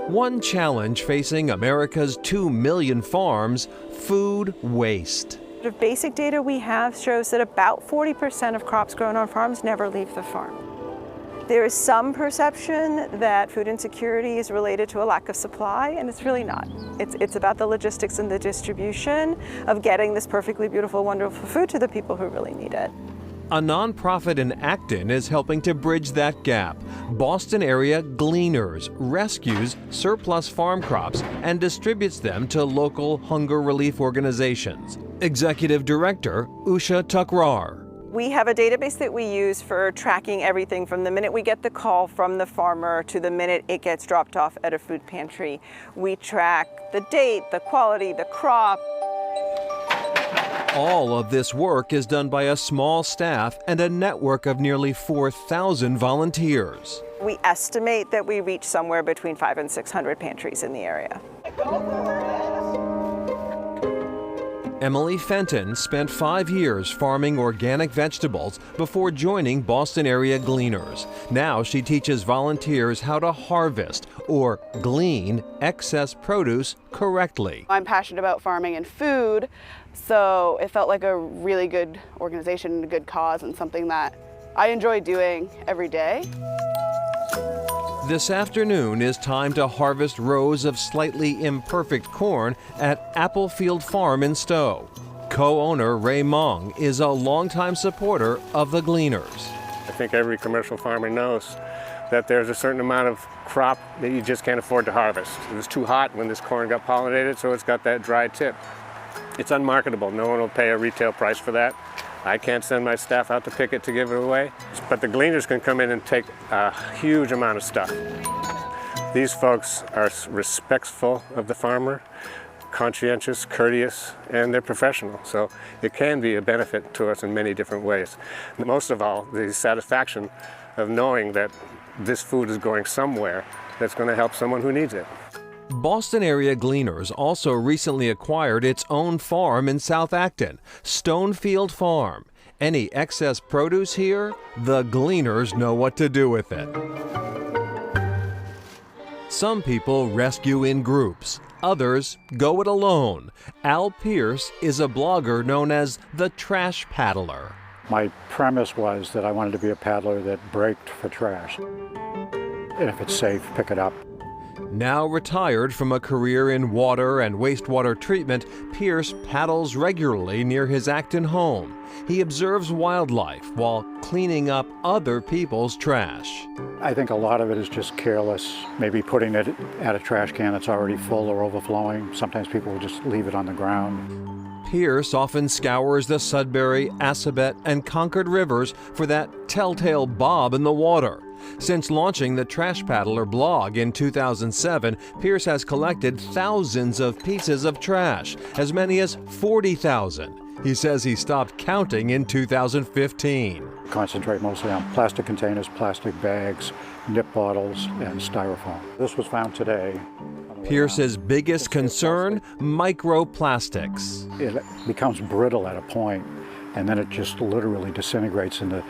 One challenge facing America's 2 million farms: food waste. The basic data we have shows that about 40% of crops grown on farms never leave the farm. There is some perception that food insecurity is related to a lack of supply, and it's really not. It's about the logistics and the distribution of getting this perfectly beautiful, wonderful food to the people who really need it. A nonprofit in Acton is helping to bridge that gap. Boston area Gleaners rescues surplus farm crops and distributes them to local hunger relief organizations. Executive Director Usha Takrar. We have a database that we use for tracking everything from the minute we get the call from the farmer to the minute it gets dropped off at a food pantry. We track the date, the quality, the crop. All of this work is done by a small staff and a network of nearly 4,000 volunteers. We estimate that we reach somewhere between 500 and 600 pantries in the area. Emily Fenton spent 5 years farming organic vegetables before joining Boston area Gleaners. Now she teaches volunteers how to harvest or glean excess produce correctly. I'm passionate about farming and food, so it felt like a really good organization and a good cause and something that I enjoy doing every day. This afternoon is time to harvest rows of slightly imperfect corn at Applefield Farm in Stowe. Co-owner Ray Mong is a longtime supporter of the Gleaners. I think every commercial farmer knows that there's a certain amount of crop that you just can't afford to harvest. It was too hot when this corn got pollinated, so it's got that dry tip. It's unmarketable. No one will pay a retail price for that. I can't send my staff out to pick it to give it away, but the Gleaners can come in and take a huge amount of stuff. These folks are respectful of the farmer, conscientious, courteous, and they're professional. So it can be a benefit to us in many different ways. Most of all, the satisfaction of knowing that this food is going somewhere that's going to help someone who needs it. Boston area Gleaners also recently acquired its own farm in South Acton, Stonefield Farm. Any excess produce here, the Gleaners know what to do with it. Some people rescue in groups, others go it alone. Al Pierce is a blogger known as the Trash Paddler. My premise was that I wanted to be a paddler that braked for trash. And if it's safe, pick it up. Now retired from a career in water and wastewater treatment, Pierce paddles regularly near his Acton home. He observes wildlife while cleaning up other people's trash. I think a lot of it is just careless, maybe putting it at a trash can that's already full or overflowing. Sometimes people will just leave it on the ground. Pierce often scours the Sudbury, Assabet, and Concord rivers for that telltale bob in the water. Since launching the Trash Paddler blog in 2007, Pierce has collected thousands of pieces of trash, as many as 40,000. He says he stopped counting in 2015. Concentrate mostly on plastic containers, plastic bags, nip bottles, and styrofoam. This was found today. Pierce's biggest concern, microplastics. It becomes brittle at a point, and then it just literally disintegrates into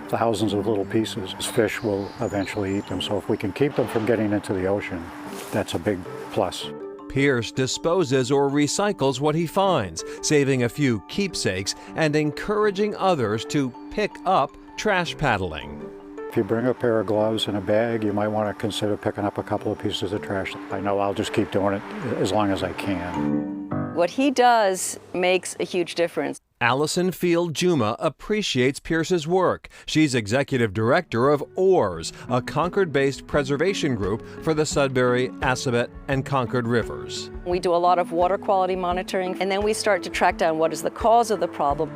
thousands of little pieces. Fish will eventually eat them, so if we can keep them from getting into the ocean, that's a big plus. Pierce disposes or recycles what he finds, saving a few keepsakes and encouraging others to pick up trash paddling. If you bring a pair of gloves and a bag, you might want to consider picking up a couple of pieces of trash. I know I'll just keep doing it as long as I can. What he does makes a huge difference. Allison Field Juma appreciates Pierce's work. She's executive director of OARS, a Concord-based preservation group for the Sudbury, Assabet, and Concord rivers. We do a lot of water quality monitoring, and then we start to track down what is the cause of the problem.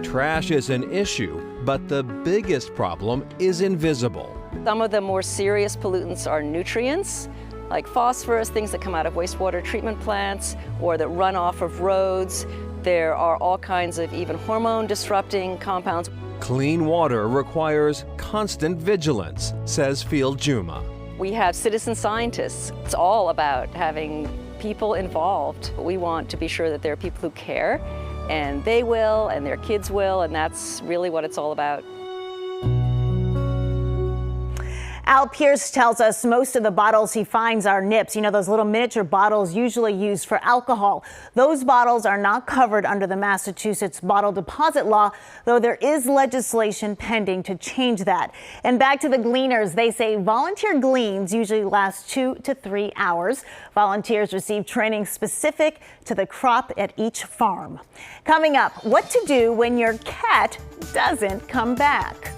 Trash is an issue, but the biggest problem is invisible. Some of the more serious pollutants are nutrients, like phosphorus, things that come out of wastewater treatment plants or that run off of roads. There are all kinds of even hormone-disrupting compounds. Clean water requires constant vigilance, says Field Juma. We have citizen scientists. It's all about having people involved. We want to be sure that there are people who care, and they will, and their kids will, and that's really what it's all about. Al Pierce tells us most of the bottles he finds are nips. You know, those little miniature bottles usually used for alcohol. Those bottles are not covered under the Massachusetts bottle deposit law, though there is legislation pending to change that. And back to the gleaners, they say volunteer gleans usually last 2 to 3 hours. Volunteers receive training specific to the crop at each farm. Coming up, what to do when your cat doesn't come back.